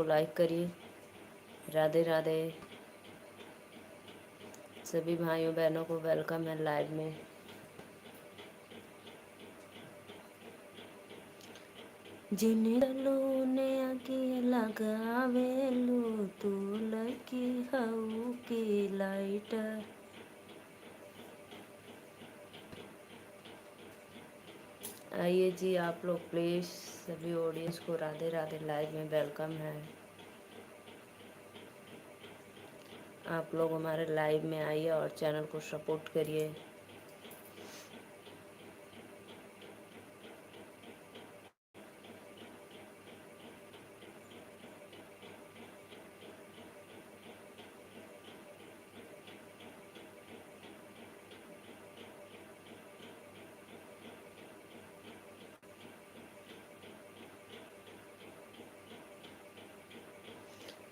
को लाइक करिए। राधे राधे। सभी भाइयों बहनों को वेलकम है लाइव में। जिन गलों ने आगे लगावेलू तू लकी हऊ की लाइटर। आइए जी आप लोग प्लीज़, सभी ऑडियंस को राधे राधे लाइव में वेलकम है। आप लोग हमारे लाइव में आइए और चैनल को सपोर्ट करिए।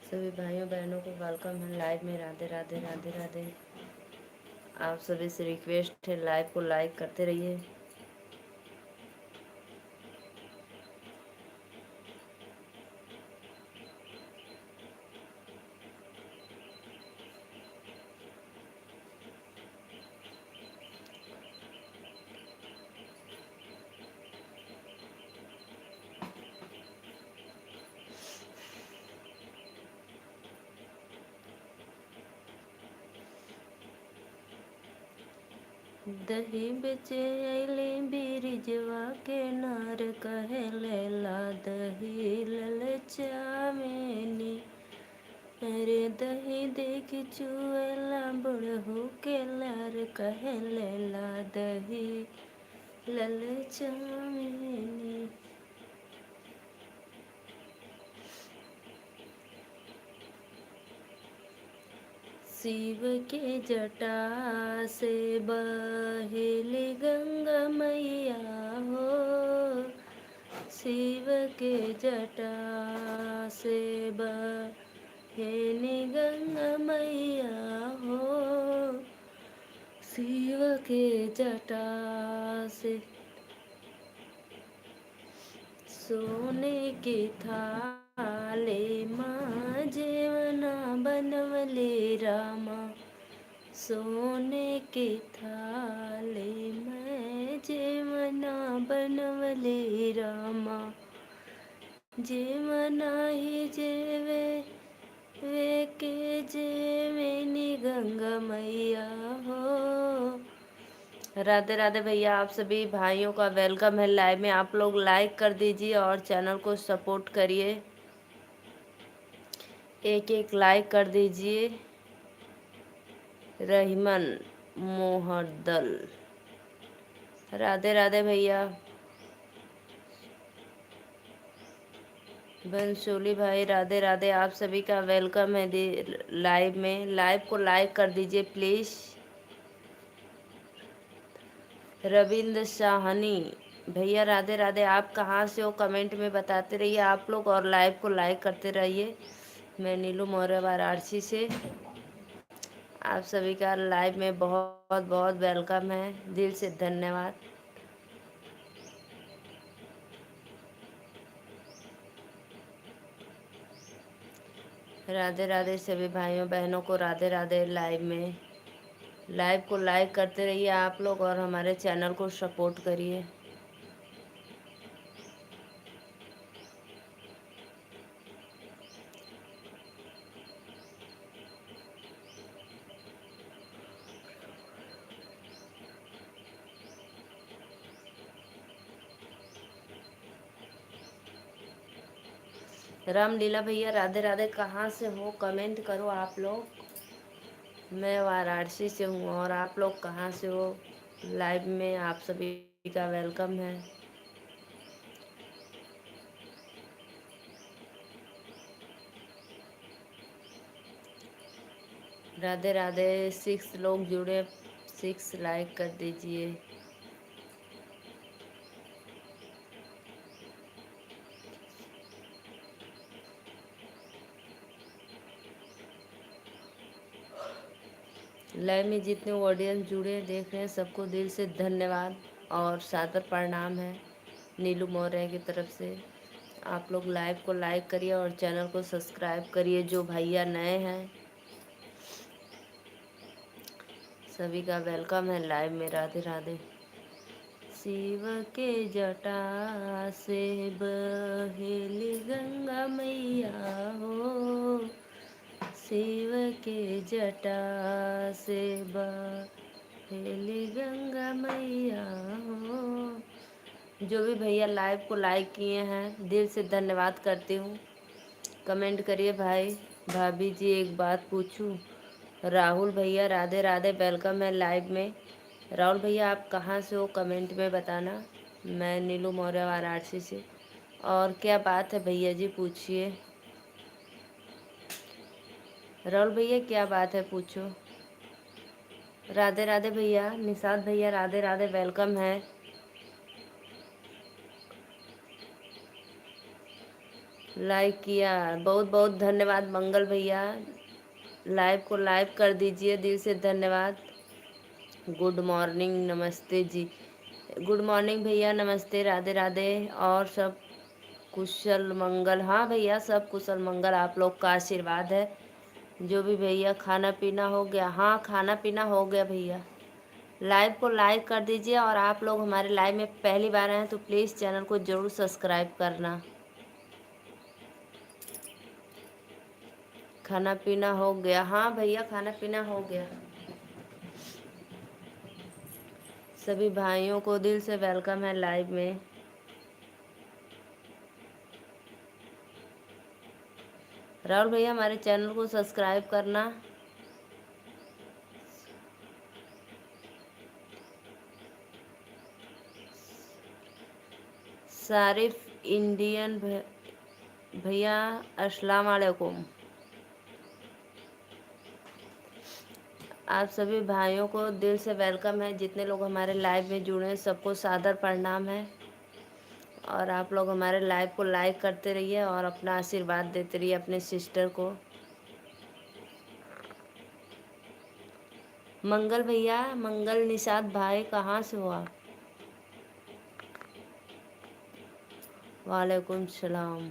सभी भाइयों बहनों को वेलकम है लाइव में। राधे राधे राधे राधे। आप सभी से रिक्वेस्ट है लाइव को लाइक करते रहिए। दही बेचे अली बिरिजवा के नार कहे लैला दही ललचावेनी। अरे दही देख चुएला बुढ़हू के लार कहे लैला दही ललचावेनी। शिव के जटा से बहेली गंगा मैया हो। शिव के जटा से बहेली गंगा मैया हो। शिव के जटा से सोने की थाले माँ जेवना बनवले रामा। सोने की थाले में जेवना बनवले रामा। जेवना ही जेवे वे के जेवेनी गंगा मैया हो। राधे राधे भैया, आप सभी भाइयों का वेलकम है लाइव में। आप लोग लाइक कर दीजिए और चैनल को सपोर्ट करिए। एक एक लाइक कर दीजिए। रहीमन मोहद्दल, राधे राधे भैया। बंसोली भाई राधे राधे। आप सभी का वेलकम है लाइव में। लाइव को लाइक कर दीजिए प्लीज़। रविंद्र साहनी भैया राधे राधे। आप कहाँ से हो कमेंट में बताते रहिए आप लोग, और लाइव को लाइक करते रहिए। मैं नीलू मौर्य वाराणसी से आप सभी का लाइव में बहुत बहुत वेलकम है। दिल से धन्यवाद। राधे राधे सभी भाइयों बहनों को राधे राधे। लाइव में लाइव को लाइक करते रहिए आप लोग और हमारे चैनल को सपोर्ट करिए। रामलीला भैया राधे राधे। कहाँ से हो कमेंट करो आप लोग। मैं वाराणसी से हूँ और आप लोग कहाँ से हो। लाइव में आप सभी का वेलकम है। राधे राधे। 6 लोग जुड़े, 6 लाइक कर दीजिए। लाइव में जितने ऑडियंस जुड़े देख रहे हैं सबको दिल से धन्यवाद और सादर प्रणाम है नीलू मौर्य की तरफ से। आप लोग लाइव को लाइक करिए और चैनल को सब्सक्राइब करिए। जो भैया नए हैं सभी का वेलकम है लाइव में। राधे राधे। शिव के जटा से बहेली गंगा मैया हो, शिव के जटा से बहेली गंगा मैया हो। जो भी भैया लाइव को लाइक किए हैं दिल से धन्यवाद करती हूँ। कमेंट करिए भाई। भाभी जी एक बात पूछूं? राहुल भैया राधे राधे, वेलकम है लाइव में। राहुल भैया आप कहाँ से हो कमेंट में बताना। मैं नीलू मौर्य वाराणसी से। और क्या बात है भैया जी, पूछिए। राहुल भैया क्या बात है, पूछो। राधे राधे भैया। निषाद भैया राधे राधे, वेलकम है। लाइक किया, बहुत बहुत धन्यवाद। मंगल भैया लाइव को लाइव कर दीजिए, दिल से धन्यवाद। गुड मॉर्निंग, नमस्ते जी। गुड मॉर्निंग भैया, नमस्ते, राधे राधे। और सब कुशल मंगल? हाँ भैया सब कुशल मंगल, आप लोग का आशीर्वाद है। जो भी भैया खाना पीना हो गया? हाँ खाना पीना हो गया भैया। लाइव को लाइक कर दीजिए और आप लोग हमारे लाइव में पहली बार आए हैं तो प्लीज़ चैनल को ज़रूर सब्सक्राइब करना। खाना पीना हो गया? हाँ भैया खाना पीना हो गया। सभी भाइयों को दिल से वेलकम है लाइव में। राहुल भैया हमारे चैनल को सब्सक्राइब करना। सारिफ इंडियन भैया अस्सलाम वालेकुम। आप सभी भाइयों को दिल से वेलकम है। जितने लोग हमारे लाइव में जुड़े हैं सबको सादर प्रणाम है। और आप लोग हमारे लाइव को लाइक करते रहिए और अपना आशीर्वाद देते रहिए अपने सिस्टर को। मंगल भैया, मंगल निषाद भाई कहाँ से हो आप? वालेकुम सलाम।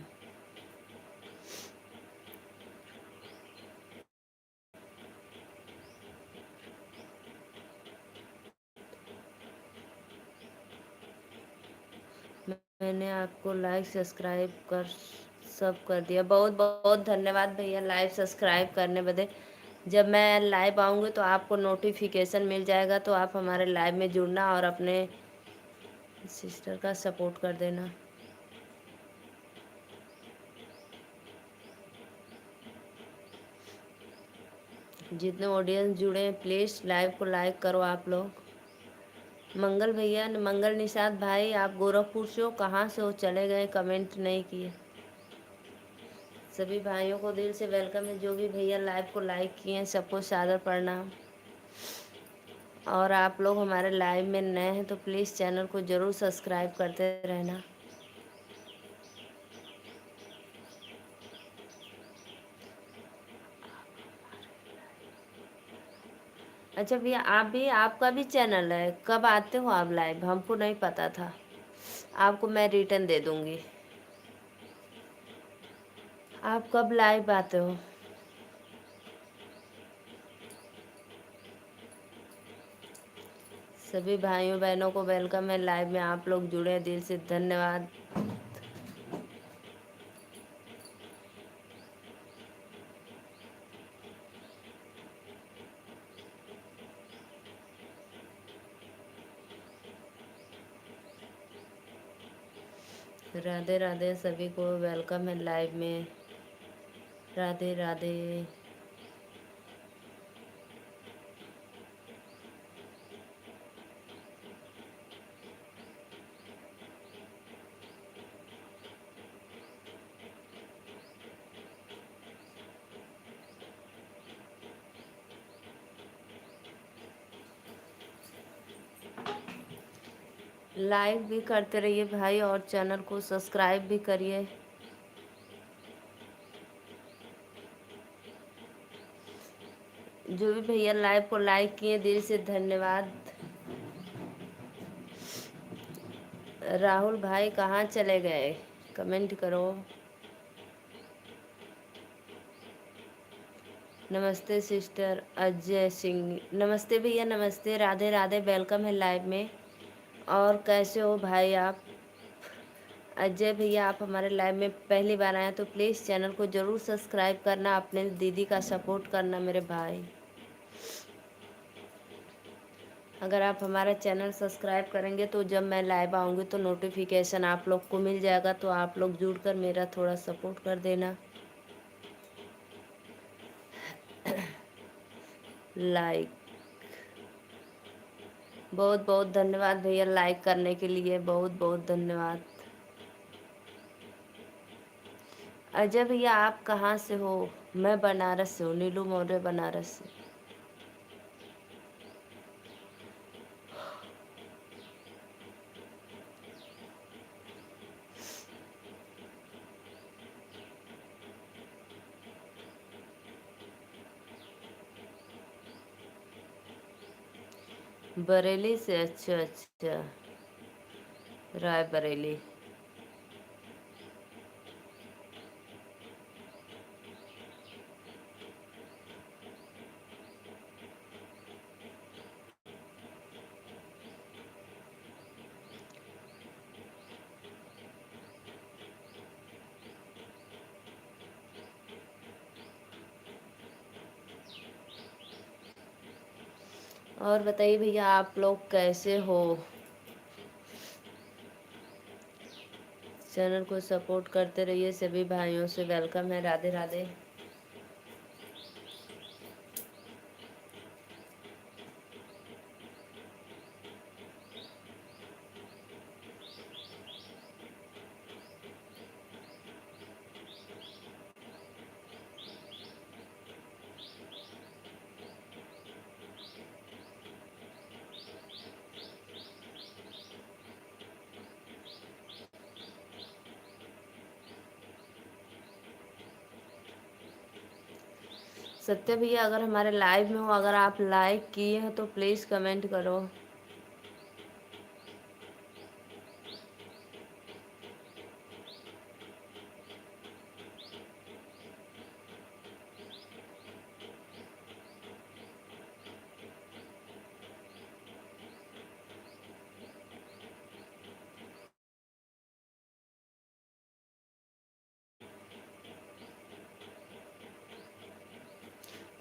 मैंने आपको लाइक सब्सक्राइब कर सब कर दिया। बहुत बहुत धन्यवाद भैया लाइव सब्सक्राइब करने बदे। जब मैं लाइव आऊँगी तो आपको नोटिफिकेशन मिल जाएगा, तो आप हमारे लाइव में जुड़ना और अपने सिस्टर का सपोर्ट कर देना। जितने ऑडियंस जुड़े हैं प्लीज़ लाइव को लाइक करो आप लोग। मंगल भैया, मंगल निषाद भाई आप गोरखपुर से हो? कहाँ से हो? चले गए, कमेंट नहीं किए। सभी भाइयों को दिल से वेलकम है। जो भी भैया लाइव को लाइक किए हैं सबको सादर प्रणाम। और आप लोग हमारे लाइव में नए हैं तो प्लीज़ चैनल को ज़रूर सब्सक्राइब करते रहना। अच्छा भैया आप भी, आपका भी चैनल है? कब आते हो आप लाइव? हमको नहीं पता था। आपको मैं रिटर्न दे दूँगी। आप कब लाइव आते हो? सभी भाइयों बहनों को वेलकम है लाइव में। आप लोग जुड़े हैं, दिल से धन्यवाद। राधे राधे, सभी को वेलकम है लाइव में। राधे राधे। लाइक भी करते रहिए भाई और चैनल को सब्सक्राइब भी करिए। जो भी भैया लाइव को लाइक किए दिल से धन्यवाद। राहुल भाई कहाँ चले गए? कमेंट करो। नमस्ते सिस्टर अजय सिंह, नमस्ते भैया, नमस्ते, राधे राधे, वेलकम है लाइव में। और कैसे हो भाई आप? अजय भैया आप हमारे लाइव में पहली बार आए तो प्लीज़ चैनल को ज़रूर सब्सक्राइब करना, अपने दीदी का सपोर्ट करना मेरे भाई। अगर आप हमारा चैनल सब्सक्राइब करेंगे तो जब मैं लाइव आऊँगी तो नोटिफिकेशन आप लोग को मिल जाएगा, तो आप लोग जुड़कर मेरा थोड़ा सपोर्ट कर देना। लाइक, बहुत बहुत धन्यवाद भैया लाइक करने के लिए, बहुत बहुत धन्यवाद। अजय भैया आप कहाँ से हो? मैं बनारस से हूँ, नीलू मौर्य बनारस से। बरेली से? अच्छा अच्छा, रायबरेली। और बताइए भैया आप लोग कैसे हो? चैनल को सपोर्ट करते रहिए, सभी भाइयों से वेलकम है, राधे राधे। सत्य भैया अगर हमारे लाइव में हो, अगर आप लाइक किए हैं तो प्लीज़ कमेंट करो।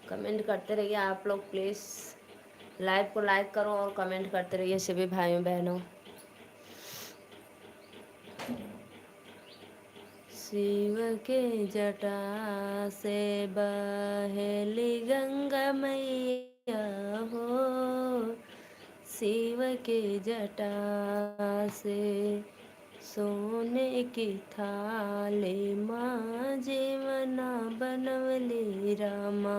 कमेंट करते रहिए आप लोग, प्लीज़ लाइव को लाइक करो और कमेंट करते रहिए सभी भाइयों बहनों। शिव के जटा से बहेली गंगा मैया हो, शिव के जटा से सोने की थाली माँ जीवना बनवली रामा,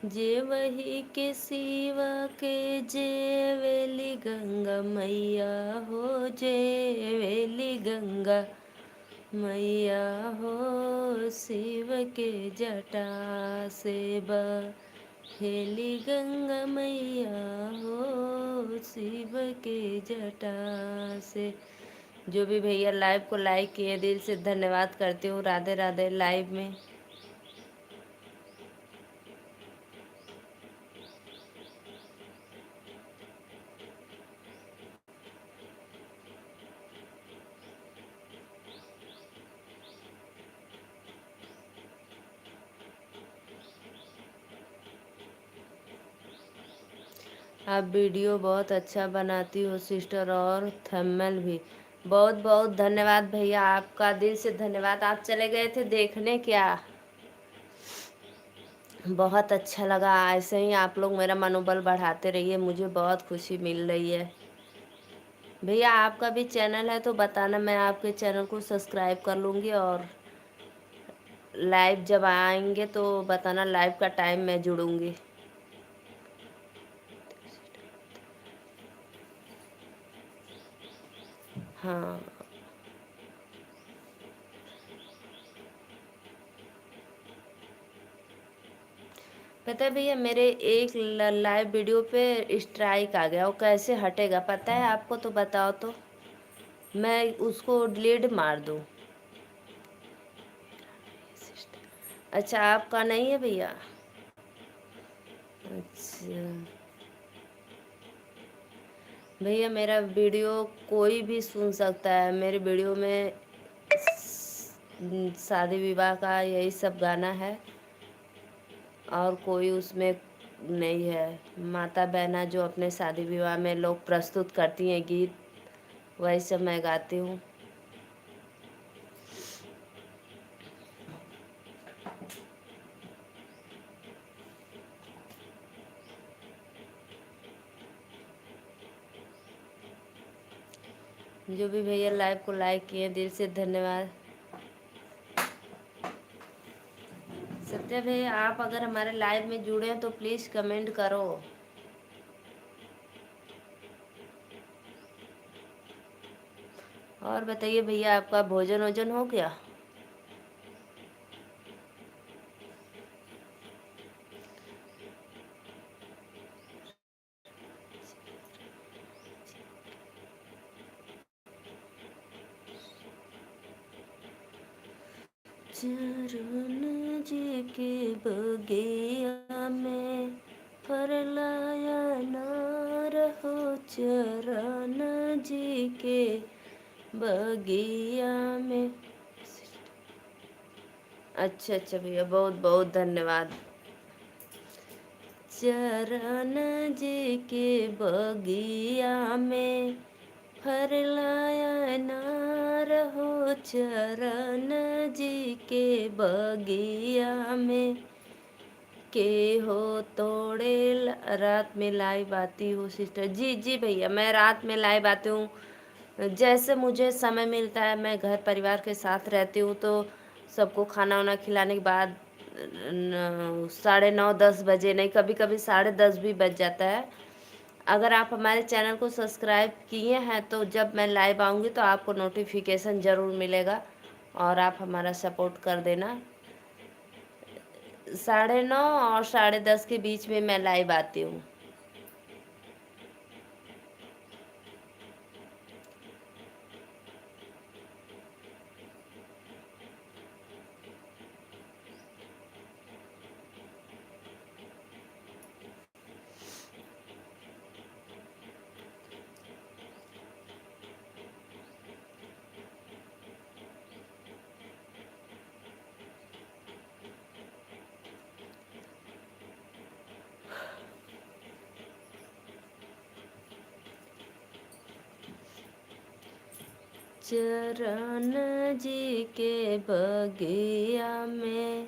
जे वही के शिव के जेवेली गंगा मैया हो, जेवेली गंगा मैया हो, शिव के जटा से बहेली गंगा मैया हो, शिव के जटा से। जो भी भैया लाइव को लाइक किए दिल से धन्यवाद करती हूँ, राधे राधे लाइव में। आप वीडियो बहुत अच्छा बनाती हो सिस्टर, और थंबनेल भी। बहुत बहुत धन्यवाद भैया, आपका दिल से धन्यवाद। आप चले गए थे देखने क्या? बहुत अच्छा लगा, ऐसे ही आप लोग मेरा मनोबल बढ़ाते रहिए, मुझे बहुत खुशी मिल रही है। भैया आपका भी चैनल है तो बताना, मैं आपके चैनल को सब्सक्राइब कर लूँगी, और लाइव जब आएंगे तो बताना, लाइव का टाइम मैं जुड़ूंगी। हाँ, पता है भैया मेरे एक लाइव वीडियो पे स्ट्राइक आ गया, वो कैसे हटेगा पता है आपको? तो बताओ तो, मैं उसको डिलीट मार दूँ? अच्छा, आपका नहीं है भैया? अच्छा भैया, मेरा वीडियो कोई भी सुन सकता है। मेरे वीडियो में शादी विवाह का यही सब गाना है, और कोई उसमें नहीं है। माता बहना जो अपने शादी विवाह में लोग प्रस्तुत करती हैं गीत, वही सब मैं गाती हूँ। जो भी भैया लाइव को लाइक किए, दिल से धन्यवाद। सत्या भैया, आप अगर हमारे लाइव में जुड़े हैं तो प्लीज़ कमेंट करो। और बताइए भैया, आपका भोजन वोजन हो गया? चरण जी के बगिया में फरलाया नार हो, चरण जी के बगिया में। अच्छा अच्छा भैया, बहुत बहुत धन्यवाद। चरण जी के बगिया में फरलाया नार हो, चरण जी के बगिया में। के हो तोड़े रात में लाइव आती हूँ सिस्टर। जी जी भैया, मैं रात में लाइव आती हूँ। जैसे मुझे समय मिलता है, मैं घर परिवार के साथ रहती हूँ, तो सबको खाना वाना खिलाने के बाद 9:30-10 बजे, नहीं कभी कभी 10:30 भी बज जाता है। अगर आप हमारे चैनल को सब्सक्राइब किए हैं तो जब मैं लाइव आऊँगी तो आपको नोटिफिकेशन ज़रूर मिलेगा, और आप हमारा सपोर्ट कर देना। 9:30 और 10:30 के बीच में मैं लाइव आती हूँ। चरण जी के बगिया में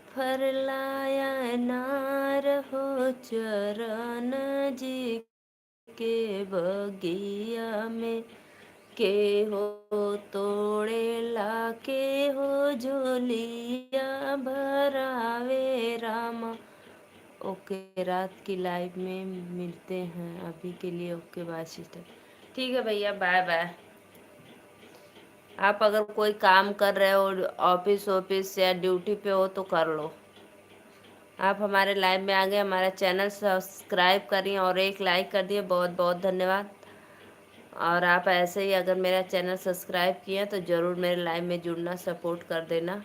फरलाया नार हो, चरण जी के बगिया में। के हो तोड़े ला के हो झोलिया भरावे रामा। ओके, रात की लाइव में मिलते हैं। अभी के लिए ओके, बाय सिस्टर। ठीक है भैया, बाय बाय। आप अगर कोई काम कर रहे हो, ऑफिस ऑफिस या ड्यूटी पे हो तो कर लो। आप हमारे लाइव में आ गए, हमारा चैनल सब्सक्राइब करिए और एक लाइक कर दिए, बहुत बहुत धन्यवाद। और आप ऐसे ही अगर मेरा चैनल सब्सक्राइब किए तो ज़रूर मेरे लाइव में जुड़ना, सपोर्ट कर देना।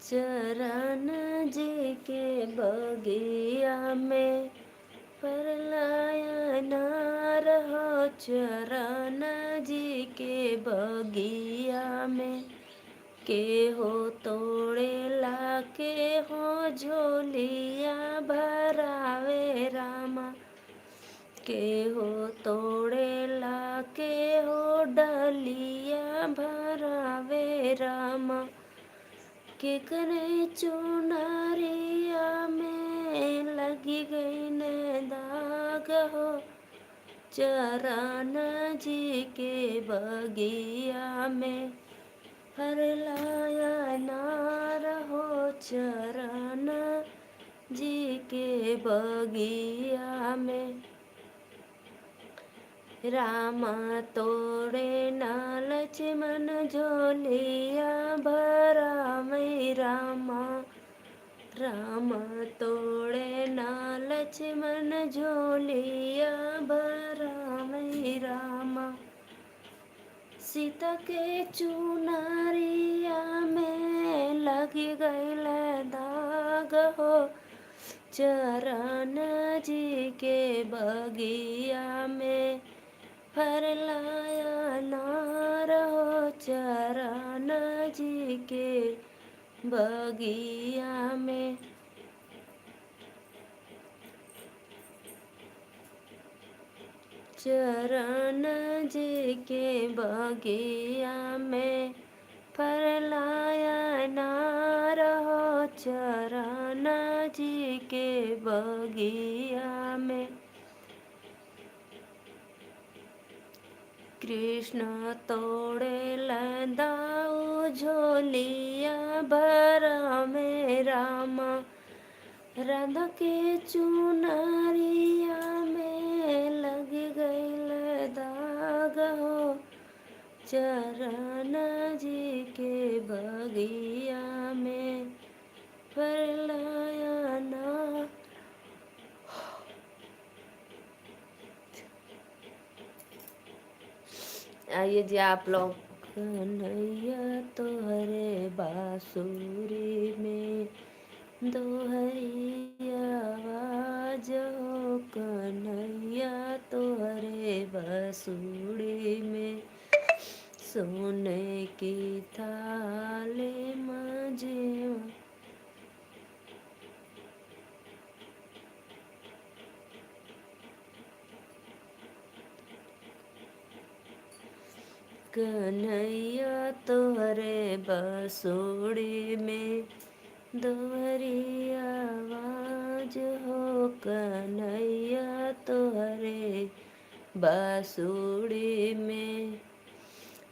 चरण जी के बगिया में फरलाया नार हो, चरण जी के बगिया में। के हो तोड़े ला के हो झोलिया भरावे रामा। के हो तोड़े ला के हो डलिया भरावे रामा। के करे चुनरिया में लगी गई ने दाग हो, चरण जी के बगिया में फरलाया नार हो, बगिया में, रामा तोड़े ना लक्ष्मण झोलिया भरा में रामा, राम तोड़े ना लक्ष्मण झोलिया भरा में रामा, सीता के चुनरिया में लगी गईल दाग हो, चरण जी के बगिया में फरलाया नार हो, चरण जी के बगिया में, चरण जी के बगिया में फरलाया नार हो, चरण जी के बगिया में, कृष्ण तोड़े लदाऊ झोलिया भरा में रामा, राधा के चुनरिया में लग गईल दाग हो, चरण जी के बगिया में फरलाया ना। आइए जी आप लोग, कन्हैया तोहरे बांसुरी में दोहरी आवाज हो, कन्हैया तोहरे बांसुरी में सोने की थाली मजे, कन्हैया तोहरे बांसुरी में दोहरी आवाज हो, कन्हैया तोहरे बांसुरी में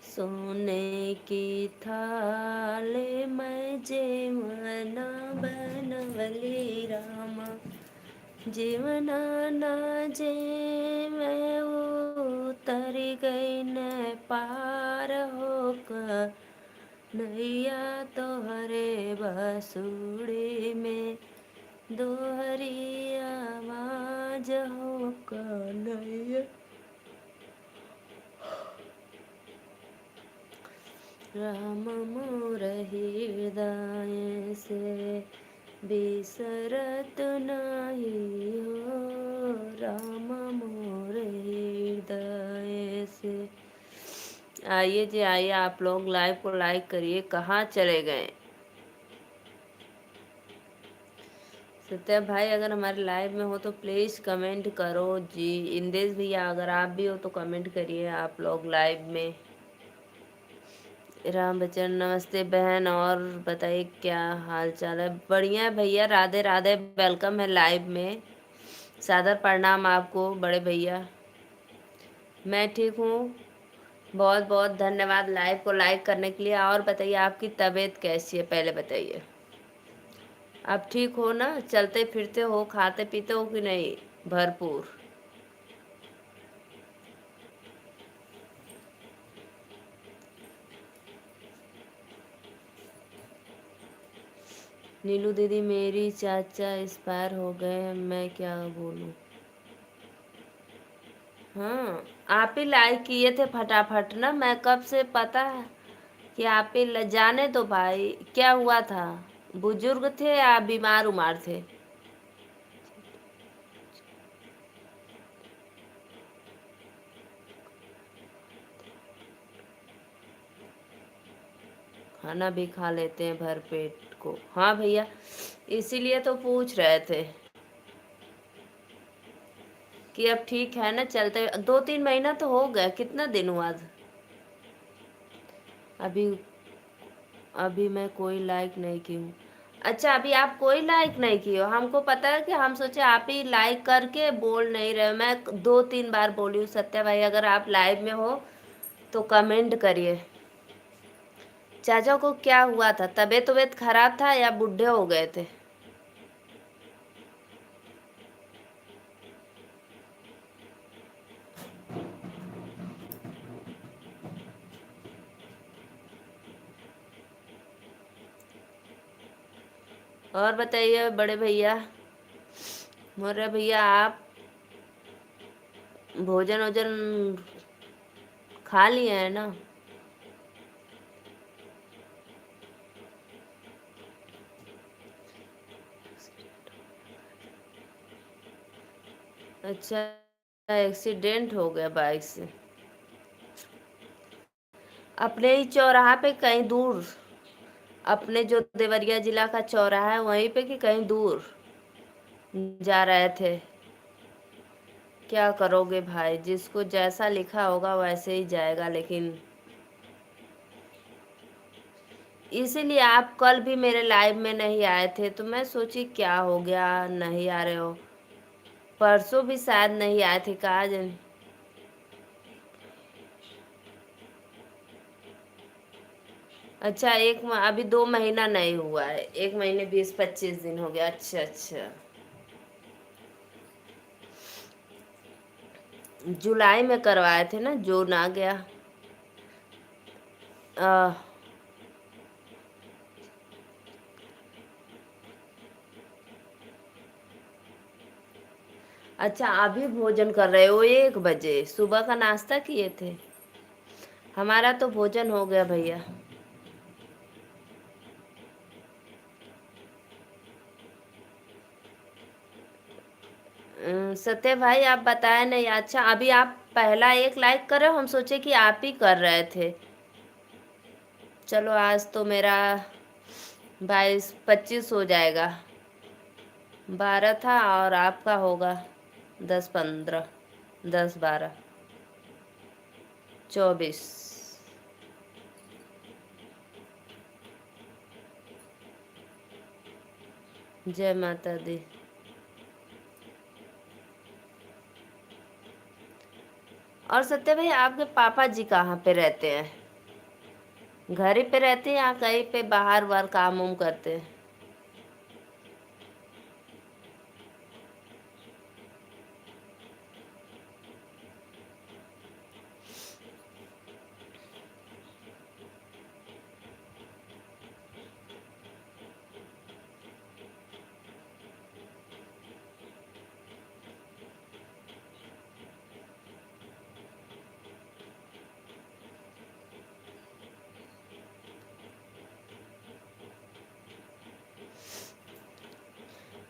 सोने की थाली में जेवना बनवली रामा, जीवना ना जे मैं उतर गई न पार हो, कन्हैया तोहरे बांसुरी में दोहरी आवाज हो, कन्हैया, राम मोर हृदय से बिसरत नहीं हो, राम मोर हृदय से। आइए जी आइए, आप लोग लाइव को लाइक करिए, कहाँ चले गए सत्या भाई? अगर हमारे लाइव में हो तो प्लीज़ कमेंट करो जी। इंदेश भैया अगर आप भी हो तो कमेंट करिए आप लोग लाइव में। राम बच्चन नमस्ते बहन, और बताइए क्या हाल चाल है? बढ़िया है भैया, राधे राधे, वेलकम है लाइव में, सादर प्रणाम आपको बड़े भैया। मैं ठीक हूँ, बहुत बहुत धन्यवाद लाइव को लाइक करने के लिए। और बताइए आपकी तबीयत कैसी है, पहले बताइए। आप ठीक हो ना? चलते फिरते हो, खाते पीते हो कि नहीं भरपूर? नीलू दीदी मेरी चाचा एक्सपायर हो गए, मैं क्या बोलूँ? हाँ, आप ही लाइक किए थे फटाफट ना, मैं कब से पता है कि आप ही जाने दो भाई। क्या हुआ था? बुजुर्ग थे या बीमार उमार थे? खाना भी खा लेते हैं भर पेट को। हाँ भैया, इसीलिए तो पूछ रहे थे कि अब ठीक है ना? चलते 2-3 महीना तो हो गया, कितना दिन हुआ? अभी अभी मैं कोई लाइक नहीं की हूँ। अच्छा, अभी आप कोई लाइक नहीं किए हो? हमको पता है कि हम सोचे आप ही लाइक करके बोल नहीं रहे हो। मैं 2-3 बार बोली हूँ। सत्या भाई अगर आप लाइव में हो तो कमेंट करिए। चाचा को क्या हुआ था? तबीयत खराब था या बूढ़े हो गए थे? और बताइए बड़े भैया, मोरे भैया, आप भोजन वोजन खा लिए हैं ना? अच्छा, एक्सीडेंट हो गया बाइक से? अपने ही चौराहा पे कहीं दूर? अपने जो देवरिया जिला का चौराहा है वहीं पे कि कहीं दूर जा रहे थे? क्या करोगे भाई, जिसको जैसा लिखा होगा वैसे ही जाएगा। लेकिन इसीलिए आप कल भी मेरे लाइव में नहीं आए थे, तो मैं सोची क्या हो गया नहीं आ रहे हो। परसों भी शायद नहीं आए थे, कहा जाने। अच्छा, अभी 2 महीना नहीं हुआ है, 1 महीने 20-25 दिन हो गया। अच्छा अच्छा, जुलाई में करवाए थे ना, जून आ गया। आ, अच्छा, अभी भोजन कर रहे हो 1 बजे? सुबह का नाश्ता किए थे? हमारा तो भोजन हो गया भैया। सत्य भाई, आप बताए नहीं। अच्छा, अभी आप पहला एक लाइक कर रहे हो, हम सोचे कि आप ही कर रहे थे। चलो, आज तो मेरा 22-25 हो जाएगा। 12 था और आपका होगा 10-15, 10-12, 24। जय माता दी। और सत्य भाई, आपके पापा जी कहाँ पे रहते हैं? घर ही पे रहते हैं या कहीं पे बाहर वार काम उम करते हैं?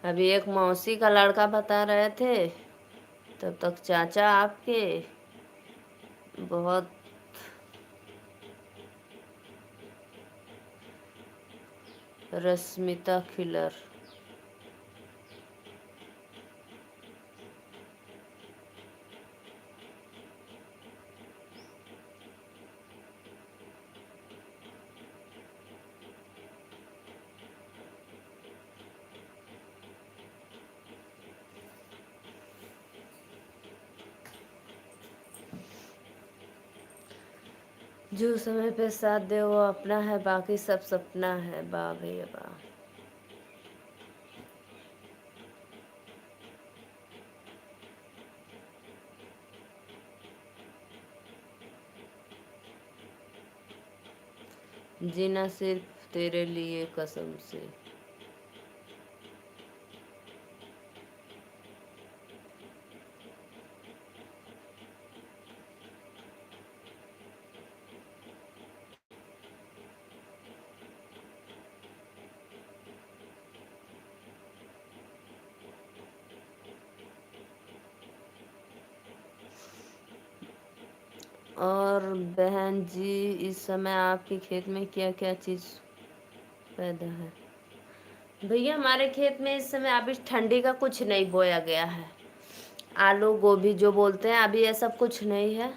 अभी एक मौसी का लड़का बता रहे थे, तब तक चाचा आपके बहुत। रश्मिता खिलर। जो समय पे साथ दे वो अपना है, बाकी सब सपना है। वाह भैया वाह। जीना सिर्फ तेरे लिए कसम से। और बहन जी, इस समय आपके खेत में क्या क्या चीज़ पैदा है? भैया, हमारे खेत में इस समय अभी ठंडी का कुछ नहीं बोया गया है। आलू गोभी जो बोलते हैं, अभी ये सब कुछ नहीं है।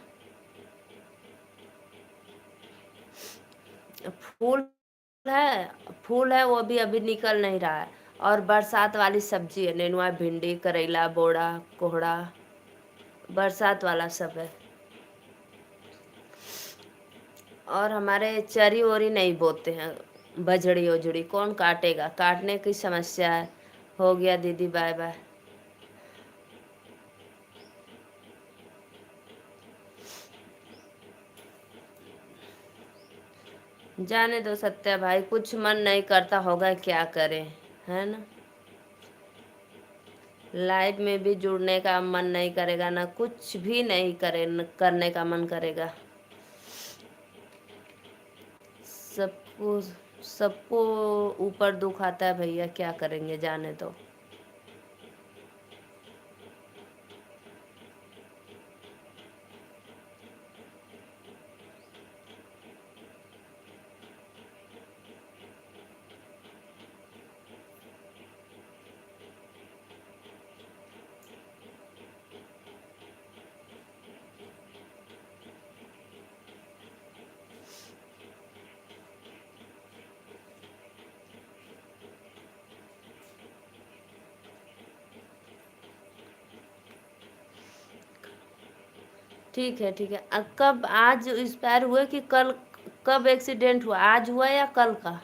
फूल है, फूल है, वो भी अभी निकल नहीं रहा है। और बरसात वाली सब्जी है, नेनुआ, भिंडी, करेला, बोड़ा, कोहड़ा, बरसात वाला सब है। और हमारे चरी वरी नहीं बोते हैं। बजड़ी उजड़ी कौन काटेगा, काटने की समस्या है। हो गया दीदी, बाय बाय। जाने दो सत्या भाई, कुछ मन नहीं करता होगा, क्या करें। है ना। लाइव में भी जुड़ने का मन नहीं करेगा, ना कुछ भी नहीं करने का मन करेगा। सबको सबको ऊपर दुख आता है भैया, क्या करेंगे, जाने दो। ठीक है ठीक है। कब आज एक्सपायर हुए कि कल? कब एक्सीडेंट हुआ, आज हुआ या कल का?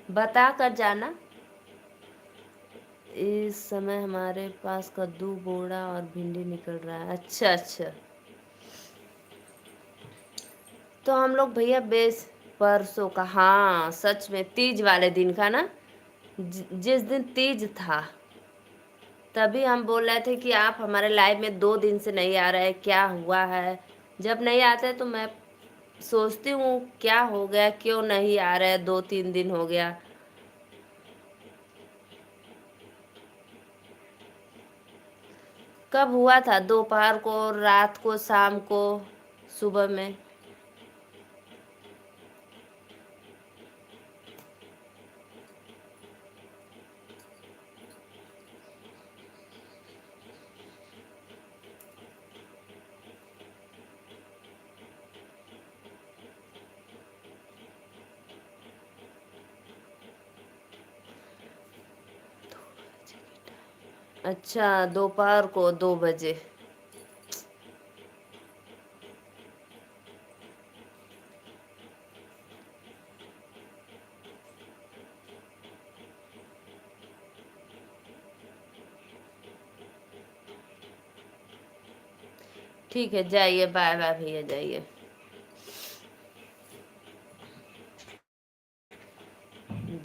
बता कर जाना। इस समय हमारे पास कद्दू, बोड़ा और भिंडी निकल रहा है। अच्छा अच्छा। तो हम लोग भैया बेस परसों का, हाँ सच में तीज वाले दिन का ना, जिस दिन तीज था तभी हम बोल रहे थे कि आप हमारे लाइव में 2 दिन से नहीं आ रहे, क्या हुआ है। जब नहीं आते तो मैं सोचती हूँ क्या हो गया, क्यों नहीं आ रहे, 2-3 दिन हो गया। कब हुआ था? दोपहर को, रात को, शाम को, सुबह में? अच्छा, दोपहर को 2 बजे। ठीक है, जाइए, बाय बाय भैया, जाइए।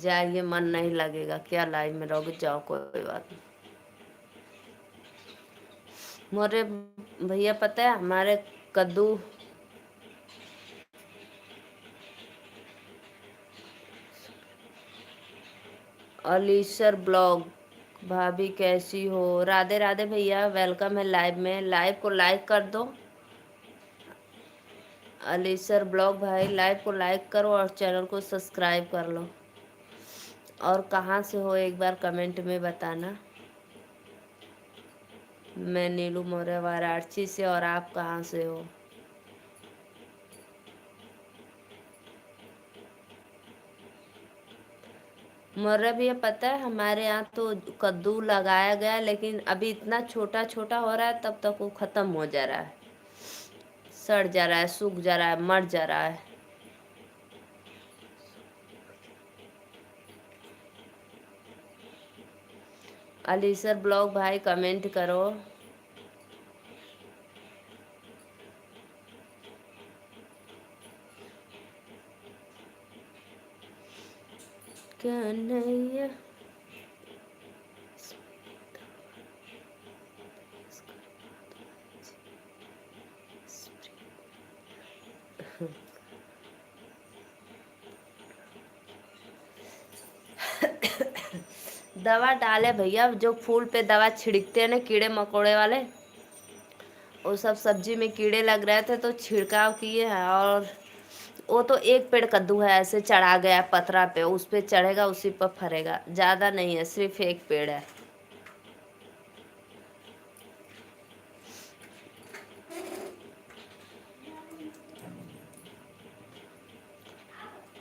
जाइए, मन नहीं लगेगा क्या लाइव में रहोगे, जाओ, कोई बात नहीं। मोरे भैया पता है हमारे कद्दू, अलीसर ब्लॉग, भाभी कैसी हो? राधे राधे भैया, वेलकम है लाइव में। लाइव को लाइक कर दो। अलीसर ब्लॉग भाई, लाइव को लाइक करो और चैनल को सब्सक्राइब कर लो। और कहाँ से हो एक बार कमेंट में बताना। मैं नीलू मौर्य वाराणसी से, और आप कहाँ से हो? मौर्य भैया पता है हमारे यहाँ तो कद्दू लगाया गया, लेकिन अभी इतना छोटा छोटा हो रहा है, तब तक वो खत्म हो जा रहा है, सड़ जा रहा है, सूख जा रहा है, मर जा रहा है। अलीसर ब्लॉग भाई कमेंट करो। कन्हैया दवा डाले भैया, जो फूल पे दवा छिड़कते हैं ना कीड़े मकोड़े वाले, वो सब सब्जी में कीड़े लग रहे थे तो छिड़काव किए हैं। और वो तो एक पेड़ कद्दू है, ऐसे चढ़ा गया है पतरा पे, उस पे चढ़ेगा, उसी पर फरेगा, ज़्यादा नहीं है, सिर्फ एक पेड़ है।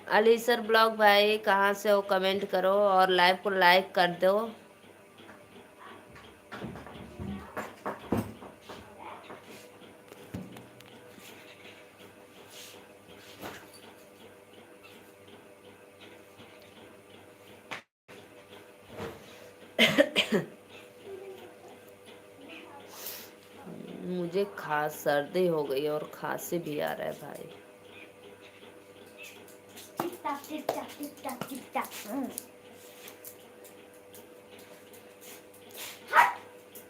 अली सर ब्लॉग भाई कहाँ से हो कमेंट करो और लाइव को लाइक कर दो। मुझे सर्दी हो गई और खांसी भी आ रहा है भाई। टाक टिक टाक टिक टाक टिक टाक।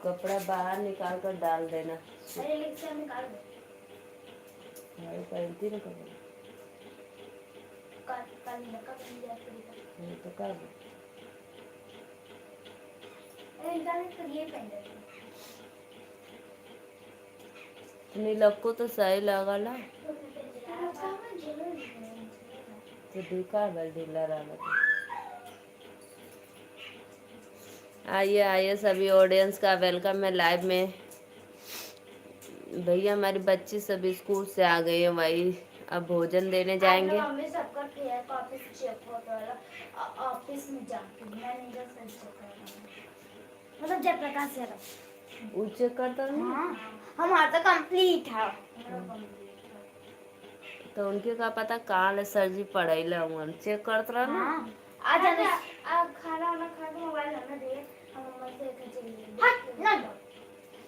कपड़ा बाहर निकाल कर डाल देना। अरे लेके निकाल दो। पहनती ना कपड़ा कल लड़का पहन लिया फिर तो कर अरे इंटरनेट तो ये पहन रहे नीलक को तो सही लगा ला तो दिखा बल ढीला रहा। आइए आइए सभी ऑडियंस का वेलकम है लाइव में। भैया हमारी बच्ची सभी स्कूल से आ गई है, वही अब भोजन देने जाएंगे। मम्मी सबका क्लियर ऑफिस चेक होता है ऑफिस में जाके मैनेजर से चेक करना मतलब जयप्रकाश सर वो चेक करता नहीं। हाँ हमारा तो कंप्लीट है। तो उनके का पता कहाँ ले सर जी पढ़ाई ला चेक करता रहा ना। आज खाना वाना खा के मोबाइल हमें दे हम मम्मा से चलिए ना दो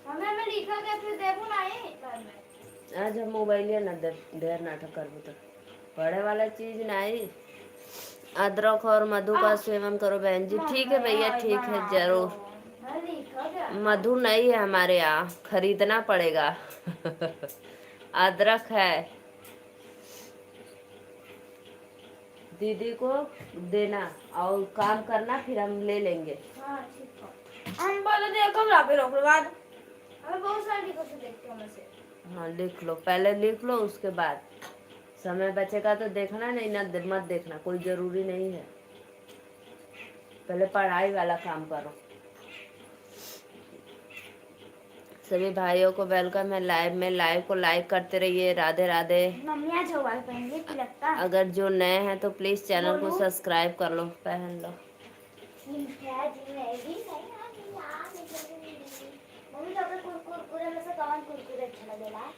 हमें मैं लिखा के फिर देखो ना ये आज हम मोबाइल ना ढेर नाटक करबो तो पढ़े वाला चीज नहीं। अदरक और मधु का सेवन करो बहन जी। ठीक है भैया ठीक है जरूर। मधु नहीं है हमारे यहाँ, खरीदना पड़ेगा। अदरक है, दीदी को देना और काम करना फिर हम ले लेंगे। हाँ ठीक है हम बोले देखो फिर उसके बाद हमें बहुत सारी चीजें देखते हैं से। हाँ लिख लो, पहले लिख लो उसके बाद समय बचेगा तो देखना, नहीं ना मत देखना, कोई जरूरी नहीं है। पहले पढ़ाई वाला काम करो। सभी भाइयों को वेलकम है लाइव में। लाइव को लाइक करते रहिए। राधे राधे। मम्मी आज मोबाइल पहनेंगे कि लगता है। अगर जो नए हैं तो प्लीज चैनल को सब्सक्राइब कर लो। पहन लो। मम्मी तो कुरकुरे में से कौन कुरकुरे अच्छा लगेगा?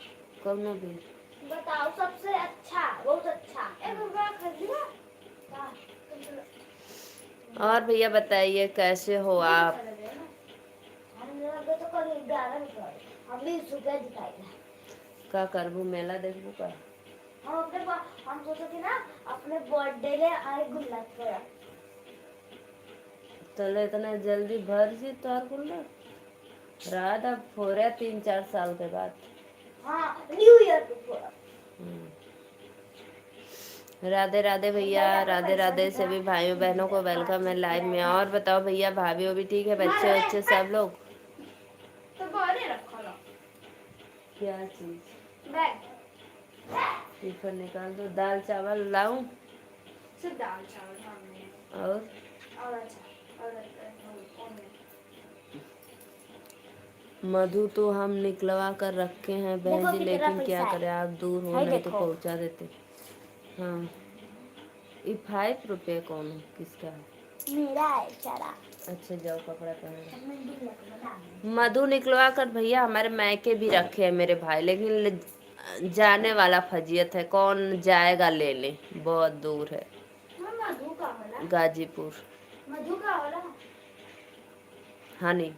कौन भी बताओ सबसे अच्छा, बहुत अच्छा। एक रुपया खरीदा? और भैया बताइए कैसे हो आप? हम लोग तो कल 11 रुपये हम 20 रुपये दिखाएगा। का करबू मेला देखबू का? हम सोचे थे ना अपने बर्थडे ले आए गुल्लक पर। चलो इतना जल्दी भर जी तोर गुल्लक रात अब फोड़ा 3-4 साल के बाद। हाँ न्यू ईयर पे फोड़ा। राधे राधे भैया। राधे राधे सभी भाइयों बहनों को वेलकम है लाइव में। और बताओ भैया भाभी भी ठीक है, बच्चे बच्चे सब लोग? तो बाहर रखो ना। क्या चीज? बैग टिफिन निकाल दो। दाल चावल लाऊं? सिर्फ दाल चावल हमने और अच्छा और मधु तो हम निकलवा कर रखे हैं बहन जी, लेकिन क्या करें आप दूर हो नहीं तो पहुंचा देते। हाँ ये 5 रुपये कौन है किसका है? मेरा है सारा। अच्छा जाओ कपड़ा पहन। मधु निकलवा कर भैया हमारे मैके भी रखे हैं मेरे भाई, लेकिन जाने वाला फजियत है, कौन जाएगा ले ले, बहुत दूर है। मधु का वाला गाजीपुर। मधु का वाला हनी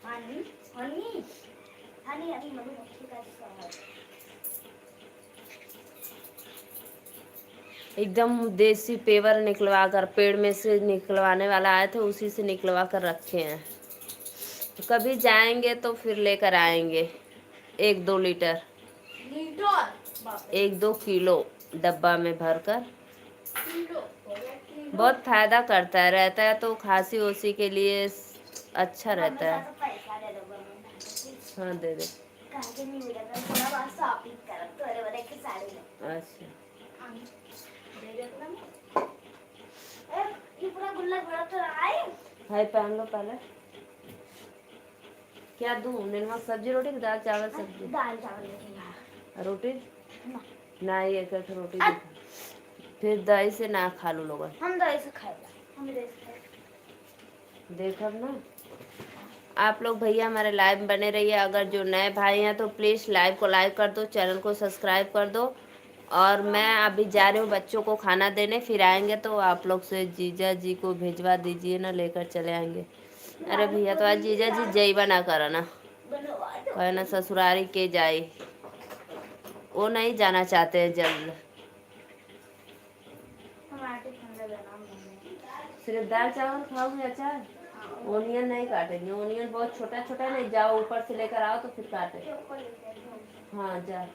हनी हनी हनी हनी मधु मक्खी का है। एकदम देसी पेवर निकलवा कर पेड़ में से निकलवाने वाला आए थे, उसी से निकलवा कर रखे हैं। तो कभी जाएंगे तो फिर लेकर आएंगे 1-2 लीटर 1-2 किलो डब्बा में भरकर। बहुत फायदा करता है, रहता है तो खांसी ओसी के लिए अच्छा रहता है। हाँ दे दे। अच्छा हाय पहन लो पहले। क्या दूं? नमक सब्जी रोटी, दाल चावल सब्जी? दाल चावल रोटी ना ही एक रोटी फिर दही से ना खा लो लोग। हम दही से खाएगा हम दही से देखब ना आप लोग। भैया हमारे लाइव में बने रहिए। अगर जो नए भाई हैं तो प्लीज़ लाइव को लाइक कर दो, चैनल को सब्सक्राइब कर दो। और मैं अभी जा रही हूँ बच्चों को खाना देने, फिर आएंगे तो आप लोग से जीजा जी को भिजवा दीजिए ना, लेकर चले आएंगे। अरे भैया तो आज जीजा जी जईबा ना करा ना, कहे ना ससुरारी के जाए, वो नहीं जाना चाहते हैं जल्द। टमाटर ठंडा बनाऊंगी। सिर्फ दाल चावल खाओगे? अचार ओनियन नहीं काटेंगे, ओनियन बहुत छोटा छोटा नहीं, जाओ ऊपर से लेकर आओ तो फिर काटे। हाँ जा।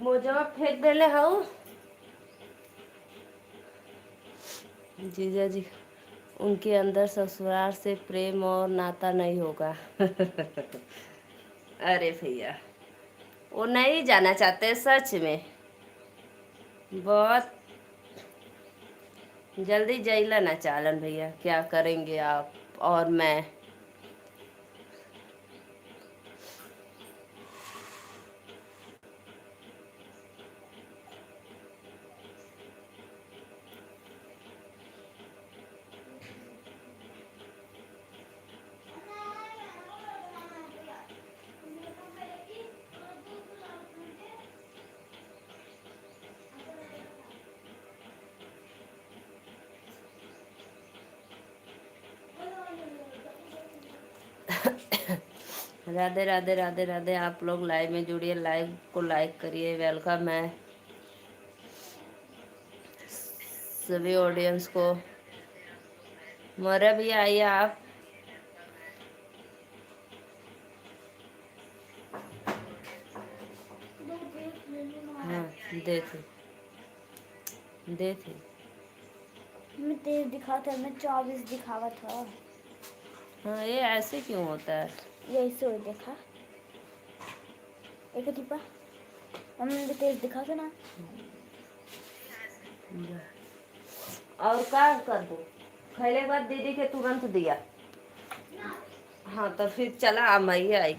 मोजवा फेंक देले हूँ जीजा जी। उनके अंदर ससुराल से प्रेम और नाता नहीं होगा। अरे भैया वो नहीं जाना चाहते सच में। बहुत जल्दी जइला ना चालन भैया, क्या करेंगे आप और मैं। राधे राधे राधे राधे। आप लोग लाइव में जुड़िए, लाइव को लाइक करिए। वेलकम है सभी ऑडियंस को। मौर्य भैया आइए आप। हाँ दे थे। मैं 23 दिखा था, मैं 24 दिखावा था। हाँ ये ऐसे क्यों होता है? यही से देखा एक डिब्बा हमने 23 दिखा था ना। और का कर दो खैले के बाद दीदी के तुरंत दिया। हाँ तो फिर चला मैं आई।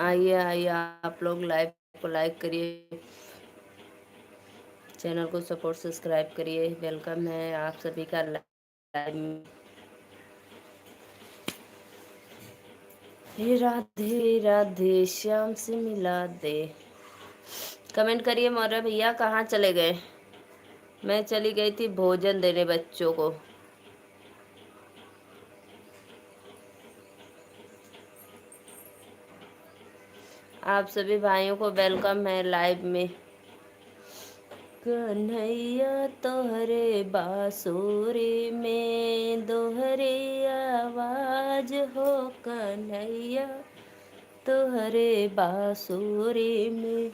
आइए आइए आप लोग लाइव को लाइक करिए, चैनल को सपोर्ट सब्सक्राइब करिए। वेलकम है आप सभी का लाइव में। हे राधे राधे श्याम से मिला दे। कमेंट करिए मौर्य भैया कहाँ चले गए? मैं चली गई थी भोजन देने बच्चों को। आप सभी भाइयों को वेलकम है लाइव में। कन्हैया तोहरे बांसुरी में दोहरे आवाज हो, कन्हैया तोहरे बांसुरी में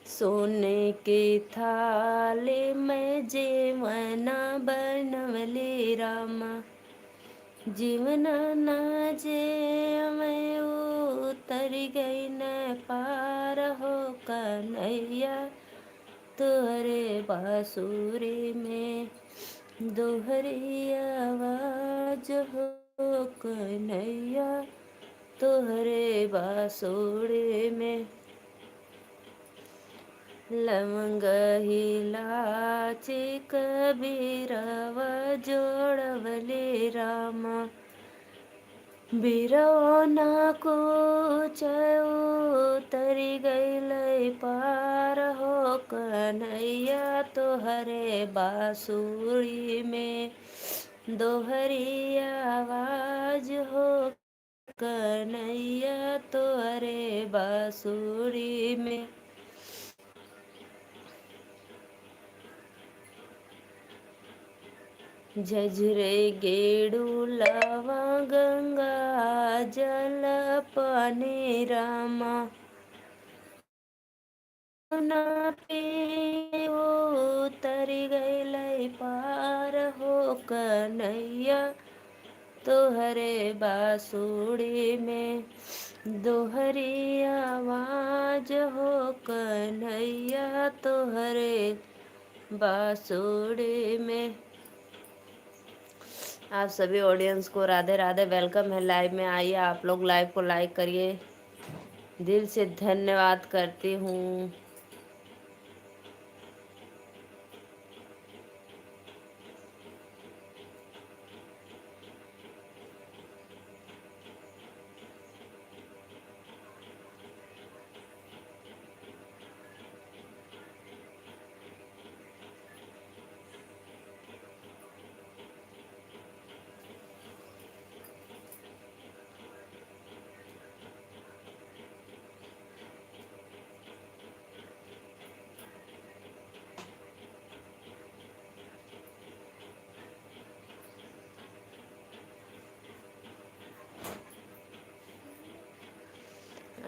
सोने के थाले में जेवना बनवले रामा, जीवना नाजे मैं उतर गई न पार हो, कन्हैया तोहरे बांसुरी में दोहरी आवाज हो, कन्हैया तोहरे बांसुरी में लवंग इलायची कबीरवा जोड़वले रामा, बिरौना को उतरी गईले पार हो, कन्हैया तोहरे बांसुरी में दोहरी आवाज हो, कन्हैया तोहरे बांसुरी में। झझरे गेड़ू लावा गंगा जल पानी रामा, ना पे उतरी गईले पार हो, कन्हैया तोहरे बांसुरी में दोहरी आवाज हो, कन्हैया तोहरे बांसुरी में। आप सभी ऑडियंस को राधे राधे, वेलकम है लाइव में। आइए आप लोग लाइव को लाइक करिए, दिल से धन्यवाद करती हूँ।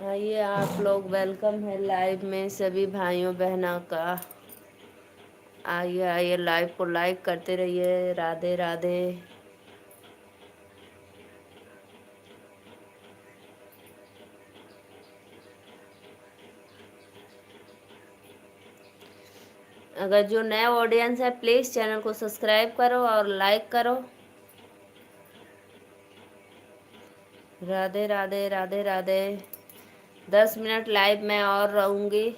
आइए आप लोग, वेलकम है लाइव में सभी भाइयों बहनों का। आइए आइए लाइव को लाइक करते रहिए। राधे राधे। अगर जो नया ऑडियंस है प्लीज़ चैनल को सब्सक्राइब करो और लाइक करो। राधे राधे राधे राधे। 10 मिनट लाइव में और रहूँगी।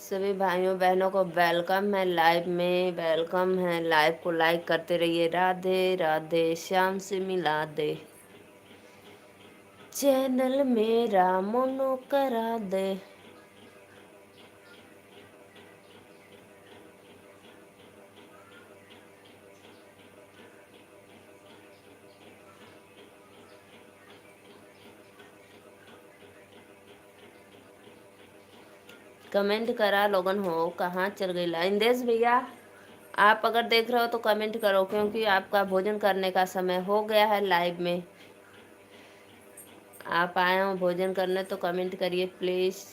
सभी भाइयों बहनों को वेलकम है लाइव में, वेलकम है। लाइव को लाइक करते रहिए। राधे राधे, श्याम से मिला दे, चैनल मेरा मोनो करा दे। कमेंट करा लोगन हो, कहाँ चल गई लाइन देश भैया। आप अगर देख रहे हो तो कमेंट करो, क्योंकि आपका भोजन करने का समय हो गया है। लाइव में आप आए हो भोजन करने तो कमेंट करिए प्लीज़।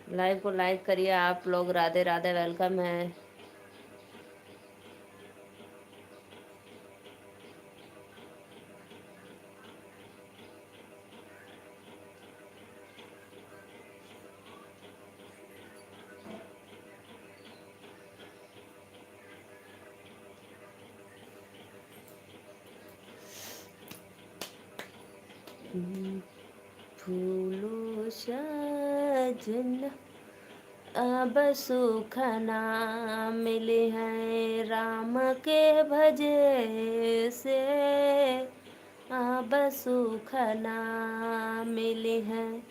लाइव को लाइक करिए आप लोग। राधे राधे, वेलकम है। फूलो सजना अब सुखना मिले हैं, राम के भजे से अब सुखना मिले हैं।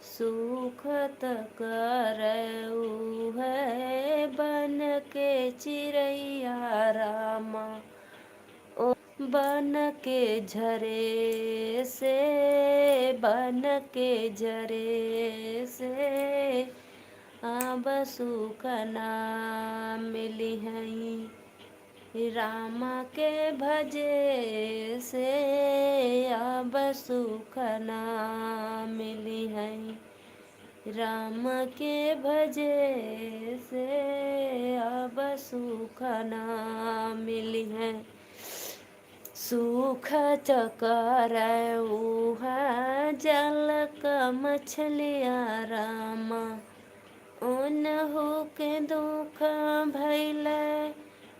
सुख तक रहू है बन के चिड़ैया रामा, बन के झरे से, बन के झरे से अब सुख ना मिली हैं, राम के भजे से अब सुख ना मिली हैं, राम के भजे से अब सुख ना मिली हैं। सुख चकर जल का मछलिया रामा, उनहु के दुख भैल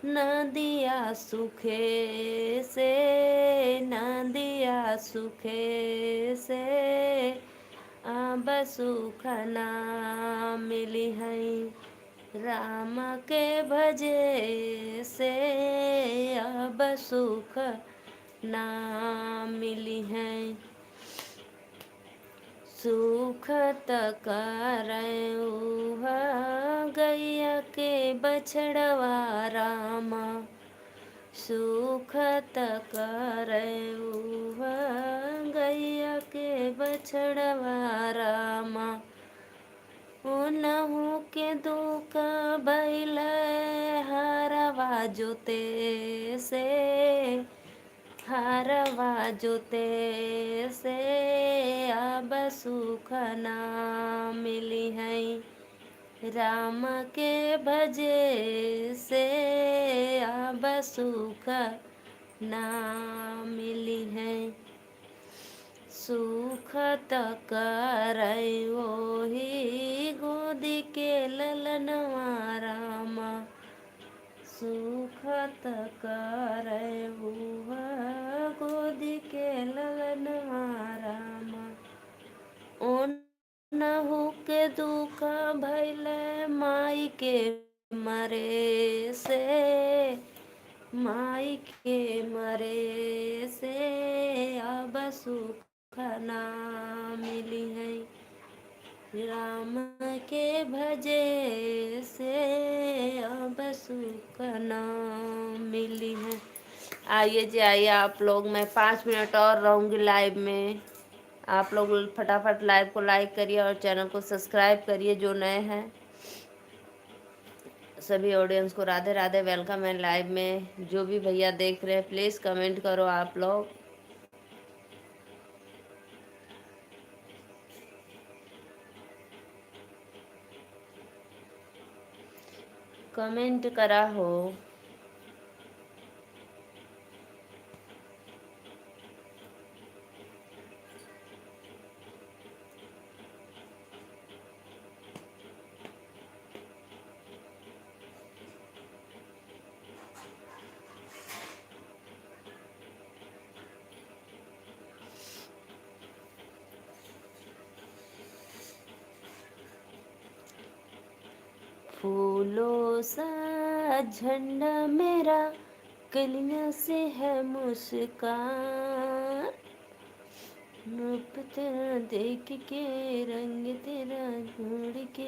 नदिया सुखे से, नदिया सुखे से अब सुख ना मिली हैं, राम के भजे से अब सुख ना मिली हैं। सुख तक गैया के बछड़वा रामा, सुख तक गैया के बछड़वा रामा, उनहु के दुख भैल हरवा जोते से, हरवा जोते से अब सुख ना मिली हैं, राम के भजे से अब सुख ना मिली हैं। सुख तक ओही गोदी के ललनवा रामा, सुख तक गोदी के ललनवा रामा, ओनहु के दुख भैल माई के मरे से, माई के मरे से अब सुख ना मिली हैं, राम के भजे से अब सुख ना मिली है। आइए जी आइए आप लोग, मैं 5 मिनट और रहूँगी लाइव में। आप लोग फटाफट लाइव को लाइक करिए और चैनल को सब्सक्राइब करिए जो नए हैं। सभी ऑडियंस को राधे राधे, वेलकम है लाइव में। जो भी भैया देख रहे हैं प्लीज़ कमेंट करो आप लोग। कमेंट करा हो। फूलों सा झंडा मेरा, कलियों से है मुस्कान, रूप तेरा देख के, रंग तेरा जोड़ के,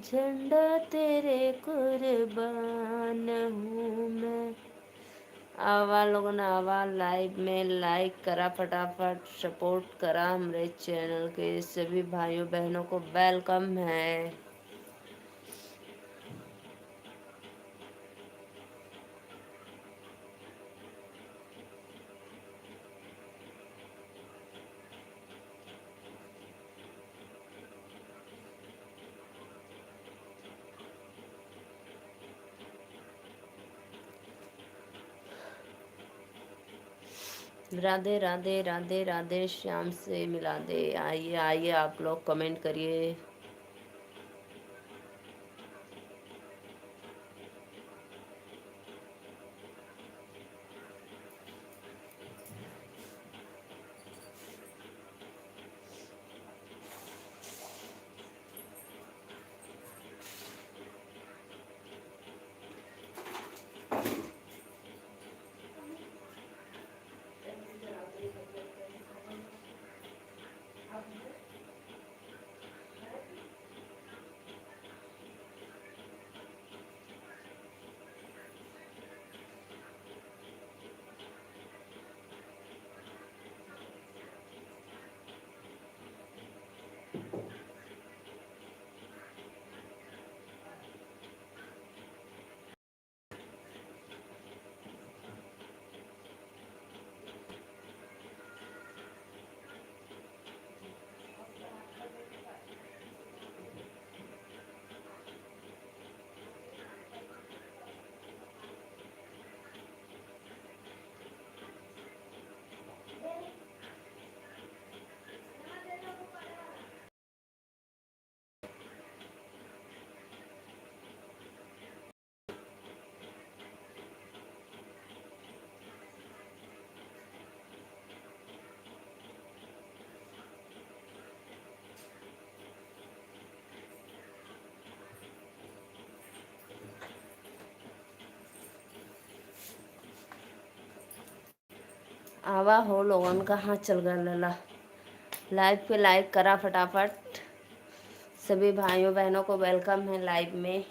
झंडा तेरे कुर्बान हूँ मैं। आवा लोगों ने आवा लाइव में लाइक करा, फटाफट सपोर्ट करा हमारे चैनल के सभी भाइयों बहनों को वेलकम है। राधे राधे राधे राधे, श्याम से मिला दे। आइए आइए आप लोग कमेंट करिए। आवा हो लोगन कहाँ चल गए लला। लाइव पे लाइक करा फटाफट, सभी भाइयों बहनों को वेलकम है लाइव में।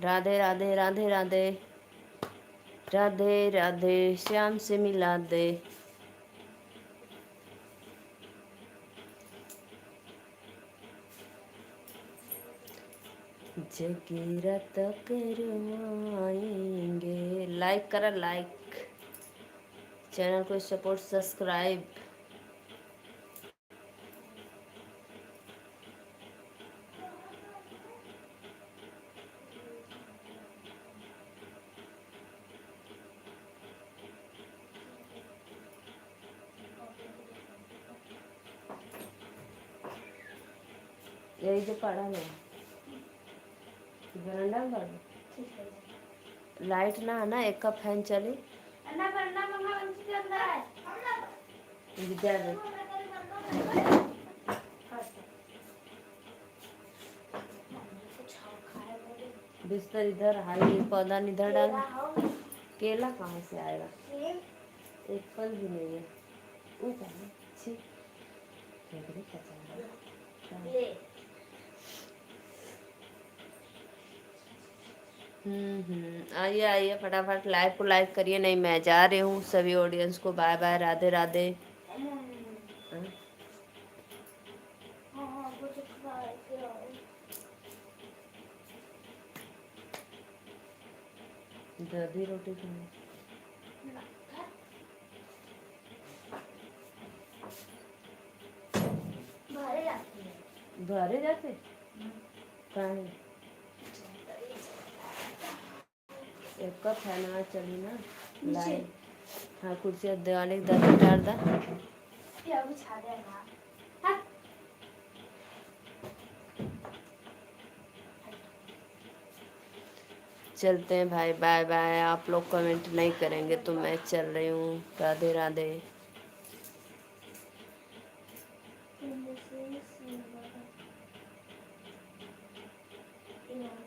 राधे राधे राधे राधे राधे राधे, श्याम से मिला दे। जगीरत करवाएंगे। लाइक करा लाइक, चैनल को सपोर्ट सब्सक्राइब। यही जो पड़ा है बरंडा में पड़ा। लाइट ना आना, एक का फैन चले। विद्या दे। बिस्तर इधर, हाई पौधा इधर डाल। केला कहाँ से आएगा, एक फल भी नहीं है। आइए आइए फटाफट लाइव को लाइक करिए। नहीं मैं जा रही हूँ, सभी ऑडियंस को बाय बाय, राधे राधे। दही रोटी खानी भरे जाते कहाँ है? एक कप है ना, चली ना लाई। हाँ कुर्सी दिवाली दर्द डाल दा। चलते हैं भाई, बाय बाय। आप लोग कमेंट नहीं करेंगे तो मैं चल रही हूँ। राधे राधे। नहीं